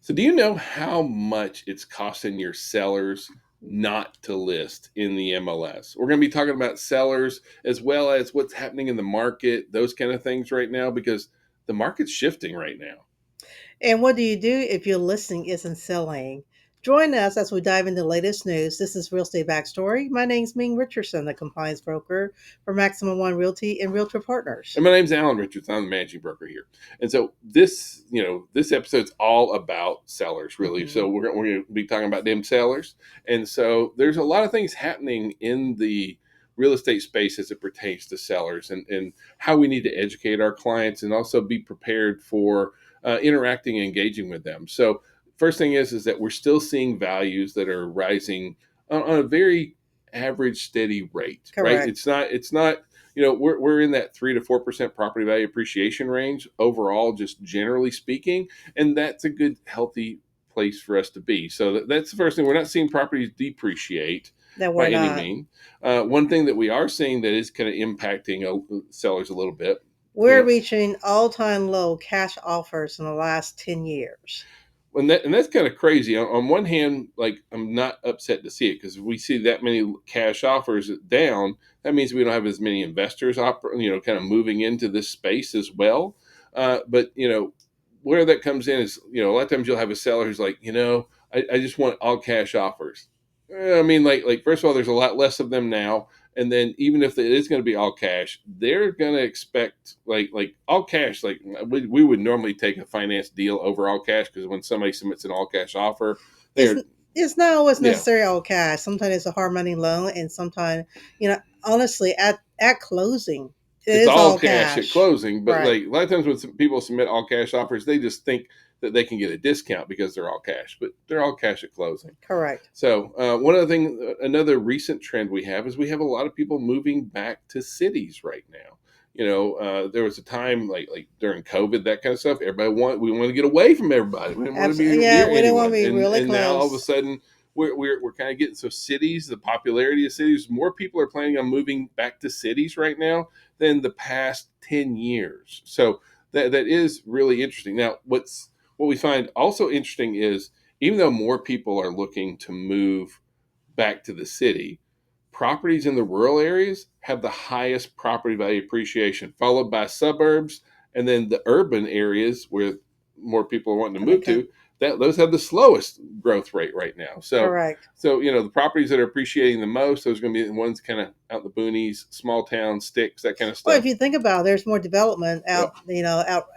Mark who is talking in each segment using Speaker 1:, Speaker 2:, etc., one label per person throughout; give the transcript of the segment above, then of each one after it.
Speaker 1: So, do you know how much it's costing your sellers not to list in the MLS? We're going to be talking about sellers as well as what's happening in the market, those kind of things right now, because the market's shifting right now.
Speaker 2: And what do you do if your listing isn't selling? Join us as we dive into the latest news. This is Real Estate Backstory. My name's Ming Richardson, the compliance broker for Maximum One Realty and Realtor Partners.
Speaker 1: And my name's Alan Richards. I'm the managing broker here. And so this episode's all about sellers, really.
Speaker 2: Mhm.
Speaker 1: So we're going to be talking about them sellers. And so there's a lot of things happening in the real estate space as it pertains to sellers and how we need to educate our clients and also be prepared for interacting and engaging with them. So first thing is that we're still seeing values that are rising on a very average steady rate, right?
Speaker 2: Correct.
Speaker 1: It's not we're in that 3 to 4% property value appreciation range overall, just generally speaking, and that's a good healthy place for us to be. So that's the first thing. We're not seeing properties depreciate
Speaker 2: That we're
Speaker 1: by any
Speaker 2: not.
Speaker 1: mean. One thing that we are seeing that is kind of impacting sellers a little bit, you
Speaker 2: We're
Speaker 1: know,
Speaker 2: reaching all-time low cash offers in the last 10 years.
Speaker 1: and that's kind of crazy. On one hand, like I'm not upset to see it because if we see that many cash offers down, that means we don't have as many investors, kind of moving into this space as well. But where that comes in is, a lot of times you'll have a seller who's like, I just want all cash offers. I mean, like first of all, there's a lot less of them now, and then even if it is going to be all cash, they're going to expect like all cash. Like we would normally take a finance deal over all cash because when somebody submits an all cash offer,
Speaker 2: It's
Speaker 1: they're
Speaker 2: it's not always
Speaker 1: yeah,
Speaker 2: necessarily all cash. Sometimes it's a hard money loan, and sometimes, honestly, at closing, it
Speaker 1: it's
Speaker 2: is
Speaker 1: all
Speaker 2: all
Speaker 1: cash at
Speaker 2: cash.
Speaker 1: closing. But
Speaker 2: Right.
Speaker 1: like a lot of times when people submit all cash offers, they just think that they can get a discount because they're all cash, but they're all cash at closing.
Speaker 2: Correct.
Speaker 1: So one other thing, another recent trend we have is we have a lot of people moving back to cities right now. There was a time like during COVID, that kind of stuff. We want to get away from everybody. We didn't want to be
Speaker 2: Absolutely. Yeah,
Speaker 1: near
Speaker 2: we don't want to
Speaker 1: anyone.
Speaker 2: be
Speaker 1: And
Speaker 2: really
Speaker 1: and now all of a
Speaker 2: close.
Speaker 1: sudden we're kind of getting so cities, the popularity of cities, more people are planning on moving back to cities right now than the past 10 years. So that is really interesting. Now, what we find also interesting is even though more people are looking to move back to the city, properties in the rural areas have the highest property value appreciation, followed by suburbs, and then the urban areas where more people are wanting to move
Speaker 2: Okay.
Speaker 1: to. That those have the slowest growth rate right now. So,
Speaker 2: Correct.
Speaker 1: so the properties that are appreciating the most, those are going to be the ones kind of out in the boonies, small towns, sticks, that kind of
Speaker 2: Well,
Speaker 1: stuff.
Speaker 2: if you think about it, there's more development
Speaker 1: Yep.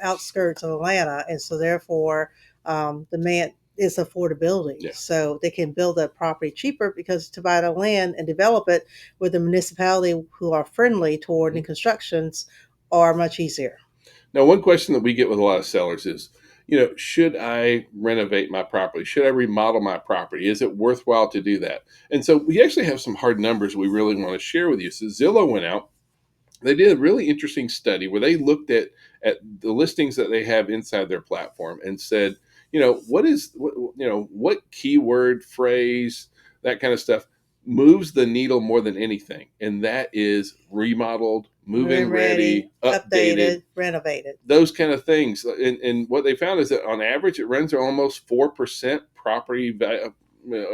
Speaker 2: outskirts of Atlanta, and so therefore, demand is affordability.
Speaker 1: Yeah.
Speaker 2: So they can build that property cheaper because to buy the land and develop it with the municipality who are friendly toward
Speaker 1: Mhm.
Speaker 2: new constructions are much easier.
Speaker 1: Now, one question that we get with a lot of sellers is, should I renovate my property? Should I remodel my property? Is it worthwhile to do that? And so we actually have some hard numbers we really want to share with you. So Zillow went out. They did a really interesting study where they looked at the listings that they have inside their platform and said, what keyword phrase, that kind of stuff moves the needle more than anything, and that is remodeled, move-in
Speaker 2: Move-in ready,
Speaker 1: ready, updated,
Speaker 2: updated, renovated.
Speaker 1: those kind of things. And what they found is that on average, it runs at almost 4% property value,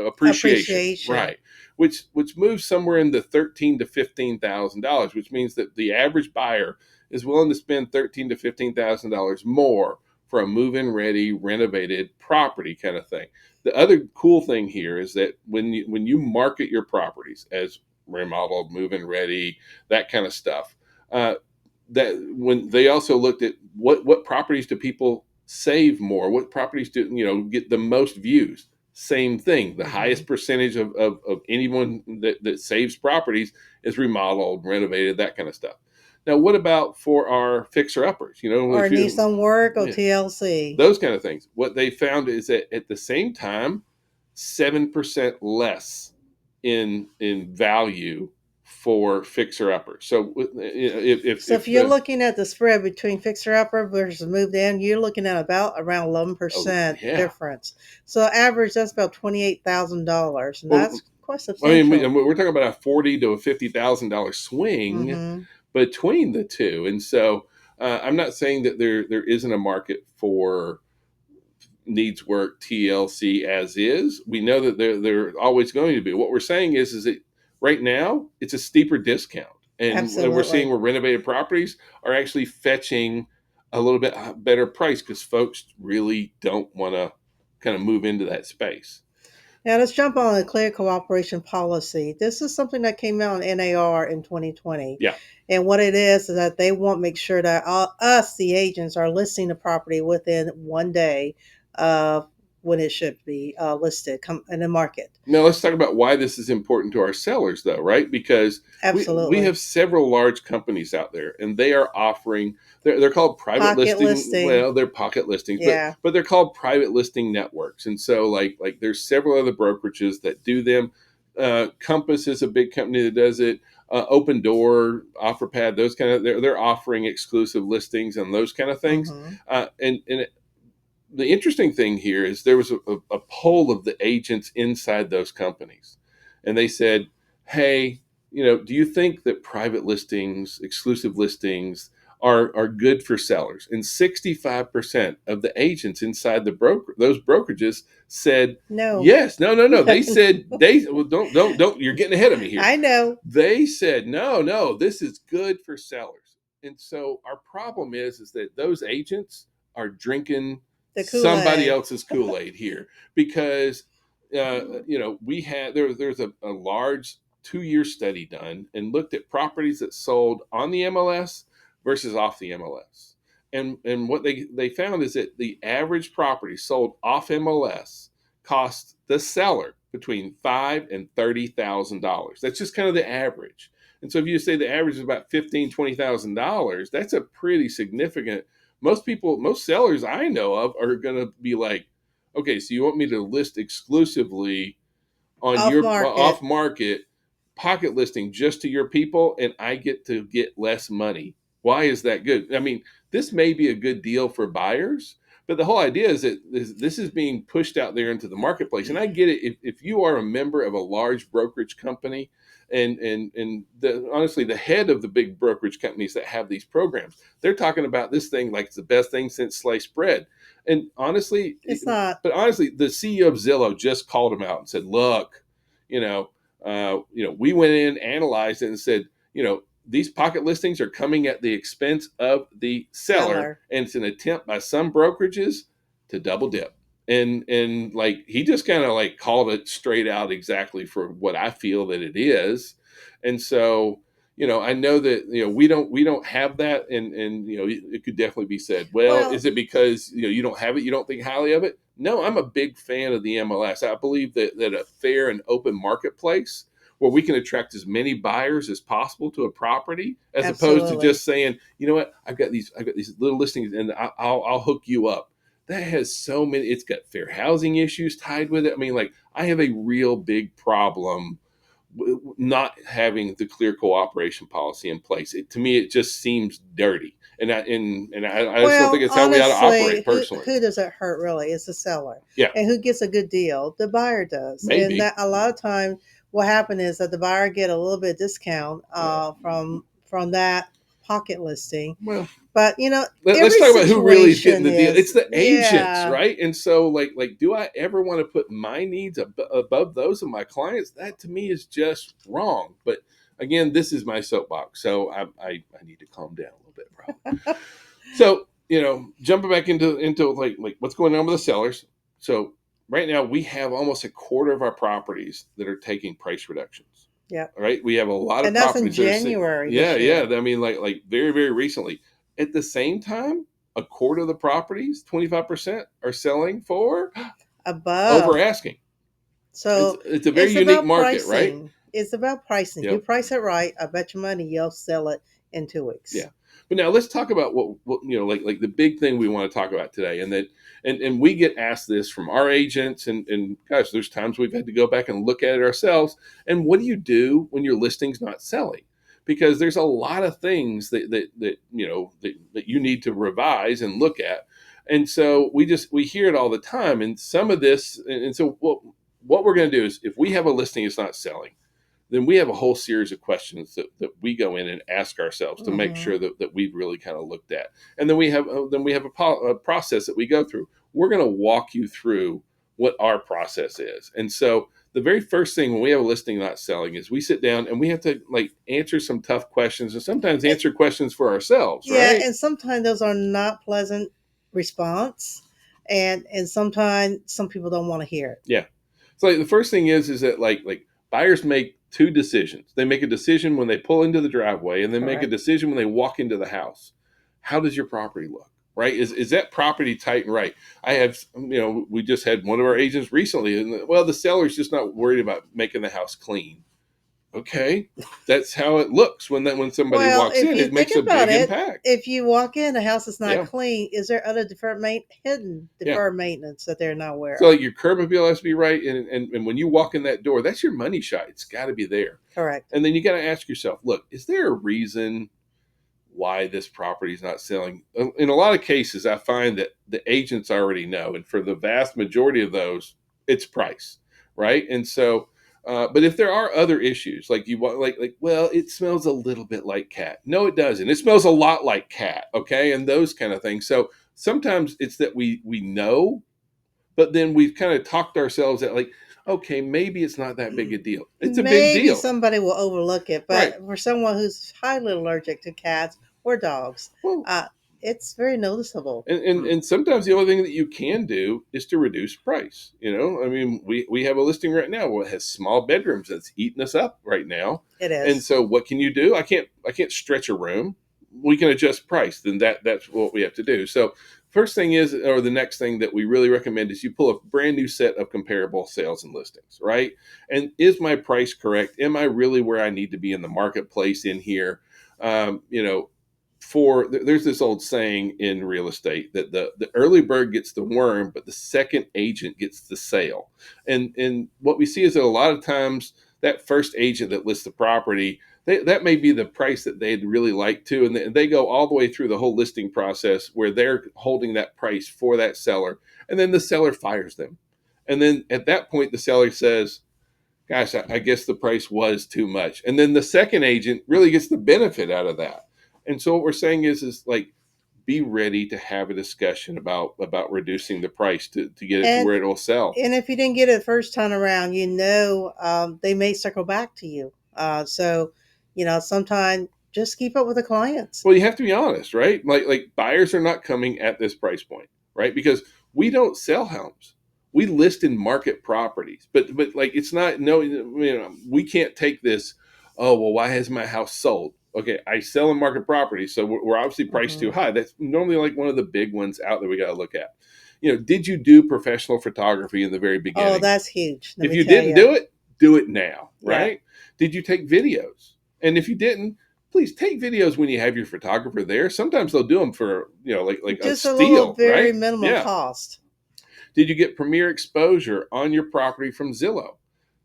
Speaker 1: appreciation,
Speaker 2: Appreciation.
Speaker 1: right? Which moves somewhere in the $13,000 to $15,000, which means that the average buyer is willing to spend $13,000 to $15,000 more for a move-in ready, renovated property kind of thing. The other cool thing here is that when you market your properties as remodeled, move-in ready, that kind of stuff, uh, that when they also looked at what properties do people save more, what properties do get the most views, same thing, the
Speaker 2: Hmm.
Speaker 1: highest percentage of anyone that saves properties is remodeled, renovated, that kind of stuff. Now what about for our fixer uppers,
Speaker 2: Or
Speaker 1: if
Speaker 2: need
Speaker 1: you
Speaker 2: some work or
Speaker 1: yeah,
Speaker 2: TLC.
Speaker 1: those kind of things? What they found is that at the same time, 7% less in value for fixer uppers. So
Speaker 2: So if
Speaker 1: if
Speaker 2: you're
Speaker 1: the
Speaker 2: looking at the spread between fixer upper versus moved in, you're looking at about around
Speaker 1: oh
Speaker 2: 11%
Speaker 1: yeah.
Speaker 2: difference. So average that's about $28,000, and
Speaker 1: Well,
Speaker 2: that's quite
Speaker 1: I mean,
Speaker 2: substantial.
Speaker 1: we're talking about a $40,000 to $50,000 swing
Speaker 2: Mm-hmm.
Speaker 1: between the two, and so I'm not saying that there isn't a market for needs work, TLC as is. We know that they're always going to be. What we're saying is that right now it's a steeper discount, and we're seeing
Speaker 2: Absolutely.
Speaker 1: where renovated properties are actually fetching a little bit better price because folks really don't want to kind of move into that space.
Speaker 2: Now let's jump on a clear cooperation policy. This is something that came out in NAR in 2020.
Speaker 1: Yeah.
Speaker 2: And what it is that they want to make sure that us, the agents, are listing the property within 1 day of when it should be listed in the market.
Speaker 1: Now let's talk about why this is important to our sellers, though, right? Because we
Speaker 2: Absolutely.
Speaker 1: have several large companies out there, and they are offering. They're called private
Speaker 2: Pocket
Speaker 1: listing.
Speaker 2: listing.
Speaker 1: Well, they're pocket listings, but
Speaker 2: Yeah.
Speaker 1: but they're called private listing networks. And so, like there's several other brokerages that do them. Compass is a big company that does it. Open Door, OfferPad, those kind of they're offering exclusive listings and those kind of things.
Speaker 2: Hmm.
Speaker 1: And the interesting thing here is there was a poll of the agents inside those companies, and they said, "Hey, do you think that private listings, exclusive listings, are good for sellers?" And 65% of the agents inside those brokerages said
Speaker 2: No.
Speaker 1: yes. No, no, no. They said well, don't. You're getting ahead of me here.
Speaker 2: I know
Speaker 1: They said no, no. This is good for sellers. And so our problem is that those agents are drinking
Speaker 2: the Kool
Speaker 1: somebody
Speaker 2: Aid.
Speaker 1: else's Kool-Aid here because we had there's a large 2-year study done and looked at properties that sold on the MLS versus off the MLS. And what they found is that the average property sold off MLS cost the seller between $5,000 and $30,000. That's just kind of the average. And so if you say the average is about $15,000 to $20,000, that's a pretty significant. Most sellers I know of are going to be like, okay, so you want me to list exclusively on
Speaker 2: Off
Speaker 1: your off
Speaker 2: market.
Speaker 1: market pocket listing just to your people, and I get to get less money. Why is that good? I mean, this may be a good deal for buyers, but the whole idea is that this is being pushed out there into the marketplace. And I get it if you are a member of a large brokerage company, and honestly, the head of the big brokerage companies that have these programs, they're talking about this thing like it's the best thing since sliced bread. And honestly,
Speaker 2: It's not.
Speaker 1: but honestly, the CEO of Zillow just called him out and said, "Look, we went in, analyzed it, and said, these pocket listings are coming at the expense of the seller,
Speaker 2: Seller.
Speaker 1: and it's an attempt by some brokerages to double dip." And like he just kind of like called it straight out exactly for what I feel that it is. And so I know that we don't have that, and it could definitely be said, well,
Speaker 2: Well,
Speaker 1: is it because you don't have it, you don't think highly of it? No, I'm a big fan of the MLS. I believe that a fair and open marketplace where we can attract as many buyers as possible to a property, as opposed to
Speaker 2: absolutely.
Speaker 1: just saying, you know what, I've got these little listings, and I'll hook you up. That has so many. It's got fair housing issues tied with it. I mean, like I have a real big problem not having the clear cooperation policy in place. To me, it just seems dirty, and I just don't think
Speaker 2: Well,
Speaker 1: it's how we ought to
Speaker 2: honestly,
Speaker 1: operate
Speaker 2: who
Speaker 1: personally.
Speaker 2: who does it hurt really? It's the seller,
Speaker 1: Yeah,
Speaker 2: and who gets a good deal? The buyer does, and
Speaker 1: maybe.
Speaker 2: that a lot of time, what happened is that the buyer get a little bit discount
Speaker 1: Yeah.
Speaker 2: from that pocket listing,
Speaker 1: Well,
Speaker 2: but
Speaker 1: let's
Speaker 2: every
Speaker 1: talk about who really is getting
Speaker 2: situation
Speaker 1: the deal.
Speaker 2: is
Speaker 1: It's the agents,
Speaker 2: yeah,
Speaker 1: right? And so, like, do I ever want to put my needs above those of my clients? That to me is just wrong. But again, this is my soapbox, so I need to calm down a little bit, probably. So jumping back into like what's going on with the sellers. So right now we have almost a quarter of our properties that are taking price reductions.
Speaker 2: yep,
Speaker 1: All right, we have a lot of
Speaker 2: and that's in
Speaker 1: properties that are saying,
Speaker 2: January
Speaker 1: yeah,
Speaker 2: this
Speaker 1: yeah.
Speaker 2: year.
Speaker 1: I mean, like very, very recently. At the same time, a quarter of the properties, 25%, are selling for over
Speaker 2: Above.
Speaker 1: asking. It's
Speaker 2: So
Speaker 1: it's a very
Speaker 2: it's
Speaker 1: unique
Speaker 2: about
Speaker 1: market, right?
Speaker 2: pricing. It's about pricing. You
Speaker 1: Yep.
Speaker 2: price it right, I bet you money you'll sell it in 2 weeks.
Speaker 1: Yeah. But now let's talk about what like the big thing we want to talk about today. And we get asked this from our agents, and gosh, there's times we've had to go back and look at it ourselves. And what do you do when your listing's not selling? Because there's a lot of things that you need to revise and look at. And so we hear it all the time. And some of this, and so what we're going to do is, if we have a listing that's not selling, then we have a whole series of questions that we go in and ask ourselves to make
Speaker 2: Hmm.
Speaker 1: sure that we've really kind of looked at. And then we have a process that we go through. we're going to walk you through what our process is. And so the very first thing when we have a listing not selling is we sit down and we have to like answer some tough questions and sometimes
Speaker 2: Eh,
Speaker 1: answer questions for ourselves,
Speaker 2: Yeah,
Speaker 1: right?
Speaker 2: and sometimes those are not pleasant response, and sometimes some people don't want to hear it.
Speaker 1: Yeah. So like the first thing is that like buyers make two decisions. They make a decision when they pull into the driveway and they make a
Speaker 2: Correct.
Speaker 1: decision when they walk into the house. How does your property look? Right? Is that property tight and right? I have, we just had one of our agents recently, and well, the seller's just not worried about making the house clean. Okay, that's how it looks when somebody
Speaker 2: Well,
Speaker 1: walks
Speaker 2: if
Speaker 1: in.
Speaker 2: you
Speaker 1: It
Speaker 2: think
Speaker 1: makes a
Speaker 2: about
Speaker 1: big
Speaker 2: it,
Speaker 1: impact.
Speaker 2: if you walk in, the house is not
Speaker 1: Yeah,
Speaker 2: clean. Is there other hidden
Speaker 1: yeah.
Speaker 2: deferred maintenance that they're not aware
Speaker 1: So
Speaker 2: of?
Speaker 1: like your curb appeal has to be right, and when you walk in that door, that's your money shot. It's got to be there.
Speaker 2: Correct.
Speaker 1: And then you got to ask yourself, look, is there a reason why this property is not selling? In a lot of cases, I find that the agents already know, and for the vast majority of those, it's price, right? And so, but if there are other issues, like you want, well, it smells a little bit like cat. No, it doesn't. It smells a lot like cat. Okay, and those kind of things. So sometimes it's that we know, but then we've kind of talked ourselves at like, okay, maybe it's not that big a deal. It's a big
Speaker 2: Maybe
Speaker 1: deal,
Speaker 2: somebody will overlook it,
Speaker 1: right?
Speaker 2: but for someone who's highly allergic to cats or dogs,
Speaker 1: Well,
Speaker 2: uh, it's very noticeable.
Speaker 1: and sometimes the only thing that you can do is to reduce price. I mean, we have a listing right now where it has small bedrooms that's eating us up right now.
Speaker 2: It
Speaker 1: And
Speaker 2: is.
Speaker 1: so what can you do? I can't stretch a room. We can adjust price. Then that's what we have to do. So first thing is, or the next thing that we really recommend is you pull a brand new set of comparable sales and listings, right? And is my price correct? Am I really where I need to be in the marketplace in here? Um, you know, there's this old saying in real estate that the early bird gets the worm, but the second agent gets the sale. And what we see is that a lot of times that first agent that lists the property, that may be the price that they'd really like to, and they go all the way through the whole listing process where they're holding that price for that seller, and then the seller fires them, and then at that point the seller says, gosh, I guess the price was too much. And then the second agent really gets the benefit out of that. And so what we're saying is like be ready to have a discussion about reducing the price to get it to
Speaker 2: And
Speaker 1: where it will sell.
Speaker 2: and if you didn't get it first time around, they may circle back to you. So, sometimes just keep up with the clients.
Speaker 1: Well, you have to be honest, right? Like buyers are not coming at this price point, right? Because we don't sell homes. We list in market properties. But like it's not no, we can't take this, oh, well, why has my house sold? Okay, I sell in market properties, so we're obviously priced too
Speaker 2: Mhm.
Speaker 1: high. That's normally like one of the big ones out there we got to look at. Did you do professional photography in the very
Speaker 2: Oh,
Speaker 1: beginning?
Speaker 2: that's huge. Let
Speaker 1: If
Speaker 2: me
Speaker 1: you
Speaker 2: tell
Speaker 1: didn't
Speaker 2: you.
Speaker 1: do it now,
Speaker 2: Yeah,
Speaker 1: right? Did you take videos? And if you didn't, please take videos when you have your photographer there. Sometimes they'll do them for, like a
Speaker 2: just a little,
Speaker 1: steal,
Speaker 2: very
Speaker 1: right?
Speaker 2: minimum
Speaker 1: Yeah.
Speaker 2: cost.
Speaker 1: Did you get premier exposure on your property from Zillow?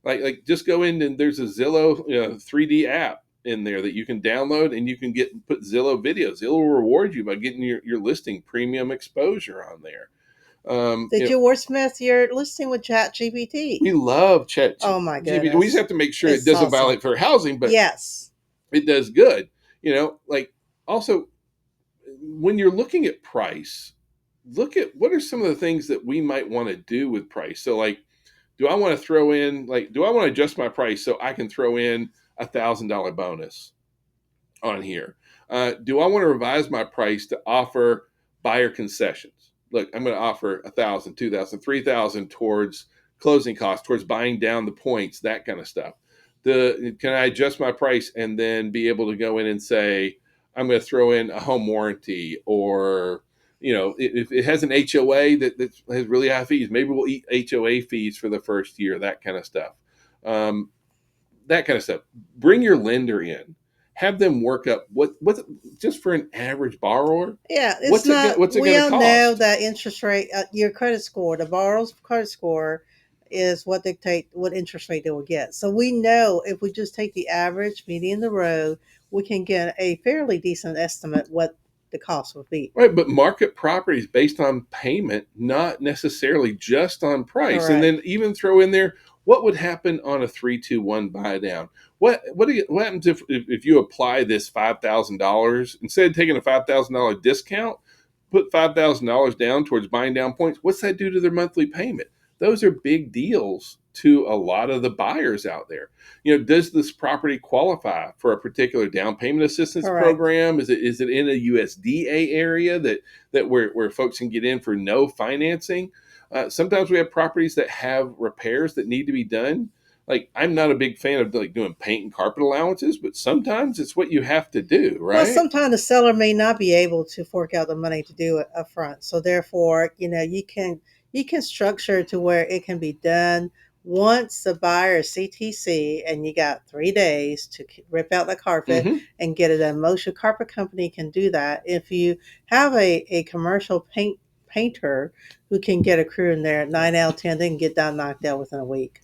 Speaker 1: Like just go in and there's a Zillow 3D app in there that you can download and you can put Zillow videos. It will reward you by getting your listing premium exposure on there. Um,
Speaker 2: Did
Speaker 1: you know,
Speaker 2: you wordsmith your listing with Chat GPT?
Speaker 1: we love Chat
Speaker 2: Oh my
Speaker 1: GPT. We just
Speaker 2: goodness,
Speaker 1: have to make sure it
Speaker 2: it's
Speaker 1: doesn't
Speaker 2: awesome.
Speaker 1: violate fair housing, but
Speaker 2: Yes,
Speaker 1: it does good. Like also when you're looking at price, look at what are some of the things that we might want to do with price. So like, do I want to throw in do I want to adjust my price so I can throw in $1,000 bonus on here? Do I want to revise my price to offer buyer concessions? Look, I'm going to offer 1,000, 2,000, 3,000 towards closing costs, towards buying down the points, that kind of stuff. Can I adjust my price and then be able to go in and say, I'm going to throw in a home warranty, or if it has an HOA that has really high fees, maybe we'll eat HOA fees for the first year, that kind of stuff. Um, that kind of stuff. Bring your lender in, have them work up what's just for an average borrower.
Speaker 2: yeah. It's not.
Speaker 1: What's it
Speaker 2: We
Speaker 1: going to
Speaker 2: all know
Speaker 1: cost?
Speaker 2: that interest rate, your credit score, the borrower's credit score, is what dictate what interest rate they will get. So we know if we just take the average, median the road, we can get a fairly decent estimate what the cost would be.
Speaker 1: Right, but market properties based on payment, not necessarily just on price. And
Speaker 2: Correct.
Speaker 1: then even throw in there what would happen on a 3-2-1 buy down. What happens if you apply this $5,000 instead of taking a $5,000 discount? put $5,000 down towards buying down points. What's that do to their monthly payment? Those are big deals to a lot of the buyers out there. Does this property qualify for a particular down payment assistance
Speaker 2: Correct.
Speaker 1: program? Is it in a USDA area that where folks can get in for no financing? Sometimes we have properties that have repairs that need to be done. Like, I'm not a big fan of like doing paint and carpet allowances, but sometimes it's what you have to do,
Speaker 2: Well,
Speaker 1: right?
Speaker 2: sometimes the seller may not be able to fork out the money to do it upfront. So therefore, you can structure to where it can be done once the buyer is CTC, and you got 3 days to rip out the carpet
Speaker 1: Hmm.
Speaker 2: and get it done. Most your carpet company can do that. If you have a commercial painter who can get a crew in there, 9 out of 10, they can get that knocked out within a week.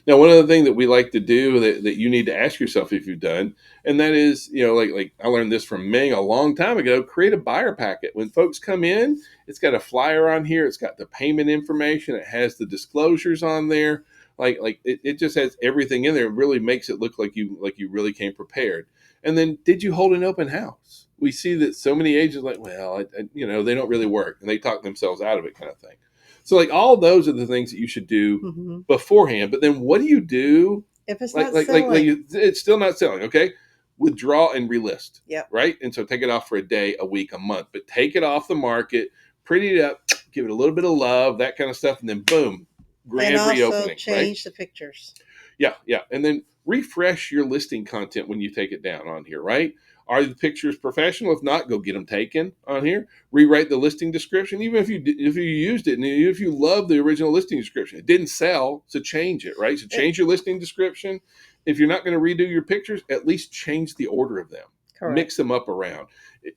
Speaker 1: Now, one other thing that we like to do that you need to ask yourself if you've done, and that is, like I learned this from Ming a long time ago, create a buyer packet. When folks come in, it's got a flyer on here, it's got the payment information, it has the disclosures on there. It just has everything in there. It really makes it look like you really came prepared. And then, did you hold an open house? We see that so many agents like, well, they don't really work, and they talk themselves out of it, kind of thing. So, like, all those are the things that you should do
Speaker 2: Hmm.
Speaker 1: beforehand. But then, what do you do?
Speaker 2: If it's
Speaker 1: Like
Speaker 2: not
Speaker 1: like like like
Speaker 2: selling,
Speaker 1: it's still not selling. Okay, withdraw and relist.
Speaker 2: yep.
Speaker 1: Right, and so take it off for a day, a week, a month, but take it off the market, pretty it up, give it a little bit of love, that kind of stuff, and then boom,
Speaker 2: And
Speaker 1: grand
Speaker 2: also
Speaker 1: reopening. Right?
Speaker 2: change the pictures.
Speaker 1: Yeah, yeah. And then refresh your listing content when you take it down on here, right? Are the pictures professional? If not, go get them taken on here. Rewrite the listing description, even if you used it and if you love the original listing description, it didn't sell, so change it, right? So
Speaker 2: It,
Speaker 1: change your listing description. If you're not going to redo your pictures, at least change the order of them,
Speaker 2: correct.
Speaker 1: mix them up around.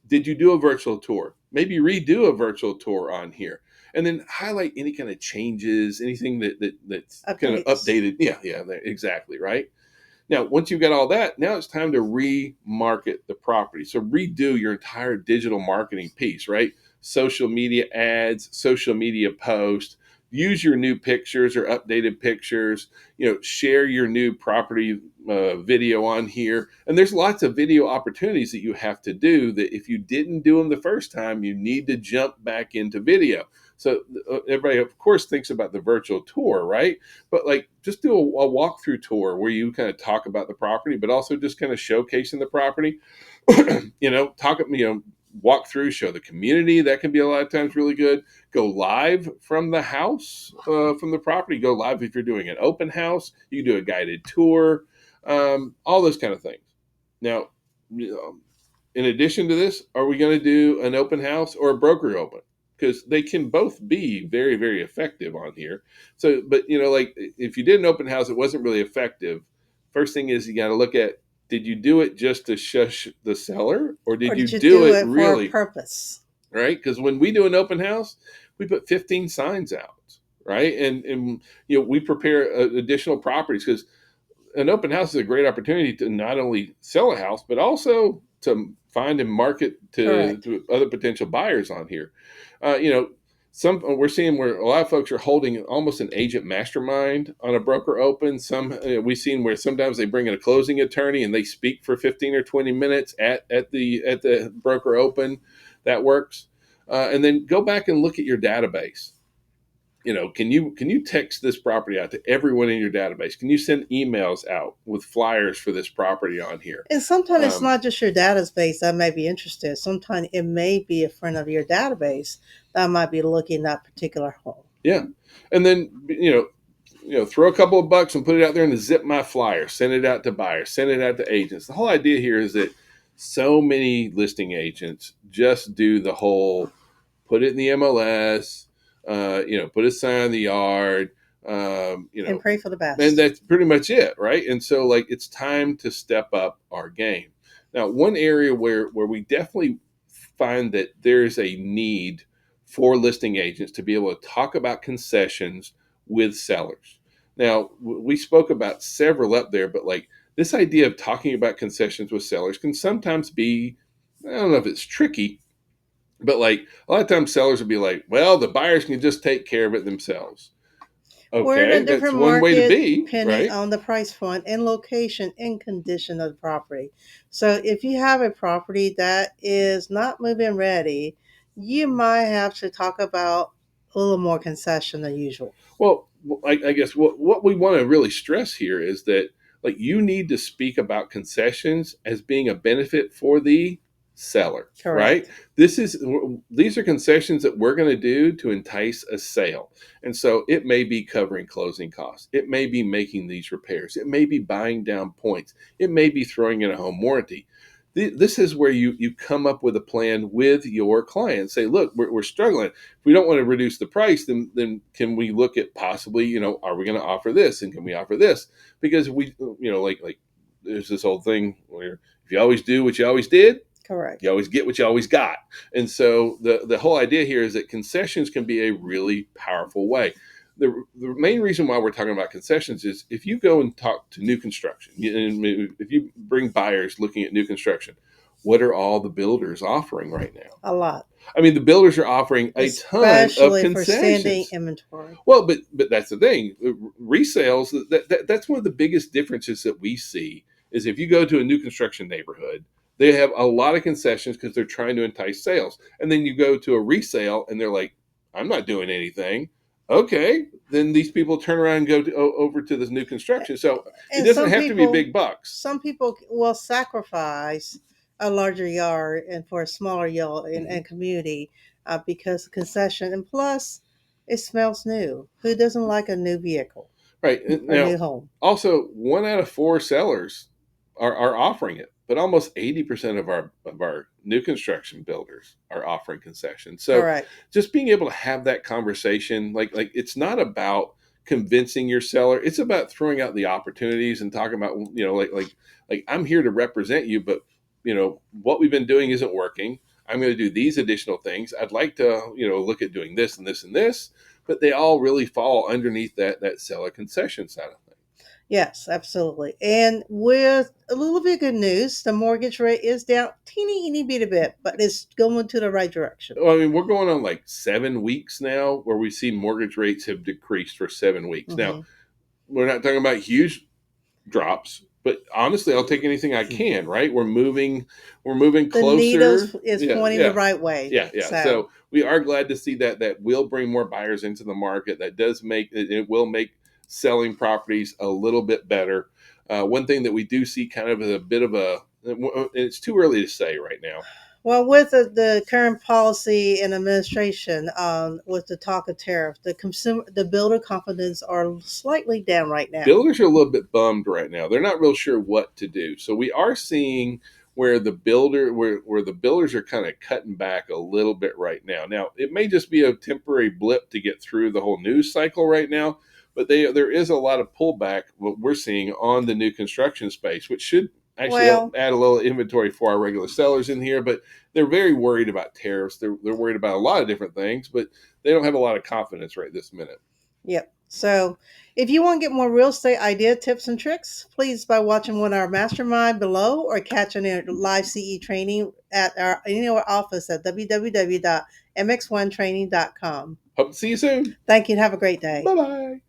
Speaker 1: Did you do a virtual tour? Maybe redo a virtual tour on here, and then highlight any kind of changes, anything that's kind of
Speaker 2: Updates.
Speaker 1: updated. Yeah, yeah, exactly, right. Now, once you've got all that, now it's time to remarket the property. So redo your entire digital marketing piece, right? Social media ads, social media posts, use your new pictures or updated pictures, share your new property video on here. And there's lots of video opportunities that you have to do that if you didn't do them the first time, you need to jump back into video. So everybody, of course, thinks about the virtual tour, right? But like, just do a walkthrough tour where you kind of talk about the property, but also just kind of showcasing the property. Talk, walk through, show the community. That can be a lot of times really good. Go live from the house, from the property. Go live if you're doing an open house. You can do a guided tour, all those kind of things. Now, in addition to this, are we going to do an open house or a broker open? Because they can both be very, very effective on here. So, but like, if you did an open house, it wasn't really effective. First thing is, you got to look at, did you do it just to shush the seller, or
Speaker 2: Or
Speaker 1: did you
Speaker 2: did you
Speaker 1: do
Speaker 2: do
Speaker 1: it
Speaker 2: it for a
Speaker 1: really?
Speaker 2: purpose?
Speaker 1: Right? Because when we do an open house, we put 15 signs out, right? And we prepare additional properties, because an open house is a great opportunity to not only sell a house, but also to find and market
Speaker 2: Correct.
Speaker 1: to other potential buyers on here. Uh, you know, some we're seeing where a lot of folks are holding almost an agent mastermind on a broker open. Some we've seen where sometimes they bring in a closing attorney and they speak for 15 or 20 minutes at the broker open. That works. And then go back and look at your database. Can you text this property out to everyone in your database? Can you send emails out with flyers for this property on here?
Speaker 2: And sometimes it's
Speaker 1: Um,
Speaker 2: not just your database that may be interested. Sometimes it may be a friend of your database that might be looking at that particular home.
Speaker 1: yeah, and then throw a couple of bucks and put it out there in the zip my flyer. Send it out to buyers. Send it out to agents. The whole idea here is that so many listing agents just do the whole put it in the MLS. Put a sign in the yard. Um, you
Speaker 2: And
Speaker 1: know,
Speaker 2: pray for the
Speaker 1: and
Speaker 2: best.
Speaker 1: that's pretty much it, right? And so, like, it's time to step up our game. Now, one area where we definitely find that there's a need for listing agents to be able to talk about concessions with sellers. Now, we spoke about several up there, but like, this idea of talking about concessions with sellers can sometimes be, I don't know if it's tricky, but like, a lot of times sellers will be like, well, the buyers can just take care of it themselves.
Speaker 2: We're in a
Speaker 1: Okay, that's
Speaker 2: different
Speaker 1: one way to
Speaker 2: market
Speaker 1: be,
Speaker 2: depending
Speaker 1: right?
Speaker 2: on the price point and location and condition of the property. So if you have a property that is not move-in ready, you might have to talk about a little more concession than usual.
Speaker 1: Well, I guess what we want to really stress here is that like you need to speak about concessions as being a benefit for the seller, right?
Speaker 2: Correct.
Speaker 1: This is these are concessions that we're going to do to entice a sale. And so it may be covering closing costs. It may be making these repairs. It may be buying down points. It may be throwing in a home warranty. This is where you come up with a plan with your client. Say, look, we're struggling. If we don't want to reduce the price, then can we look at possibly, are we going to offer this, and can we offer this? Because we, like there's this whole thing where if you always do what you always did,
Speaker 2: Correct.
Speaker 1: you always get what you always got. And so the whole idea here is that concessions can be a really powerful way. The main reason why we're talking about concessions is if you go and talk to new construction, if you bring buyers looking at new construction, what are all the builders offering right now?
Speaker 2: A lot,
Speaker 1: I mean, the builders are offering a ton of
Speaker 2: especially for standing
Speaker 1: concessions.
Speaker 2: inventory.
Speaker 1: Well, but that's the thing. Resales, that's one of the biggest differences that we see is if you go to a new construction neighborhood, they have a lot of concessions because they're trying to entice sales. And then you go to a resale and they're like, I'm not doing anything. Okay, then these people turn around and go over to this new construction. So it
Speaker 2: And
Speaker 1: doesn't have to be big bucks.
Speaker 2: some people will sacrifice a larger yard and for a smaller yard
Speaker 1: Mhm.
Speaker 2: and community because concession, and plus it smells new. Who doesn't like a new vehicle
Speaker 1: Right.
Speaker 2: or
Speaker 1: Now,
Speaker 2: new home?
Speaker 1: also, one out of four sellers are offering it, but almost 80% of our new construction builders are offering concessions. So
Speaker 2: Correct.
Speaker 1: just being able to have that conversation, like it's not about convincing your seller, it's about throwing out the opportunities and talking about, like I'm here to represent you, but what we've been doing isn't working. I'm going to do these additional things. I'd like to, look at doing this and this and this, but they all really fall underneath that seller concession side of things.
Speaker 2: Yes, absolutely. And with a little bit of good news, the mortgage rate is down teeny bit a bit, but it's going to the right direction.
Speaker 1: Well, I mean, we're going on like 7 weeks now where we see mortgage rates have decreased for 7 weeks. Now,
Speaker 2: Hmm.
Speaker 1: we're not talking about huge drops, but honestly, I'll take anything I can, right? We're moving
Speaker 2: The needles
Speaker 1: closer.
Speaker 2: is
Speaker 1: Yeah,
Speaker 2: pointing the
Speaker 1: yeah,
Speaker 2: right way.
Speaker 1: yeah.
Speaker 2: So
Speaker 1: So we are glad to see that will bring more buyers into the market. That does make it will make selling properties a little bit better. One thing that we do see kind of a bit of a, it's too early to say right now.
Speaker 2: well, with the current policy and administration, with the talk of tariff, the builder confidence are slightly down right now.
Speaker 1: Builders are a little bit bummed right now. They're not real sure what to do. So we are seeing where the builders are kind of cutting back a little bit right now. Now it may just be a temporary blip to get through the whole news cycle right now, but there is a lot of pullback what we're seeing on the new construction space, which should actually help
Speaker 2: Well,
Speaker 1: add a little inventory for our regular sellers in here. But they're very worried about tariffs. They're worried about a lot of different things, but they don't have a lot of confidence right this minute.
Speaker 2: yep. So, if you want to get more real estate idea tips and tricks, please by watching one of our mastermind below or catching a live CE training at our in our office at www.mx1training.com.
Speaker 1: Hope to see you soon.
Speaker 2: Thank you and have a great day.
Speaker 1: Bye bye.